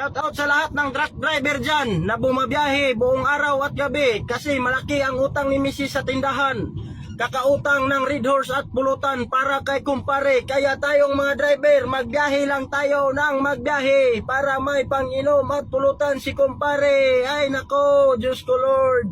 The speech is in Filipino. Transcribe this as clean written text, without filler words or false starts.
Shout out sa lahat ng truck driver dyan na bumabiyahe buong araw at gabi kasi malaki ang utang ni Mrs. sa tindahan. Kakautang ng Red Horse at pulutan para kay kumpare. Kaya tayong mga driver, magbiyahe lang tayo ng magbiyahe para may panginom at pulutan si kumpare. Ay nako, Diyos ko Lord.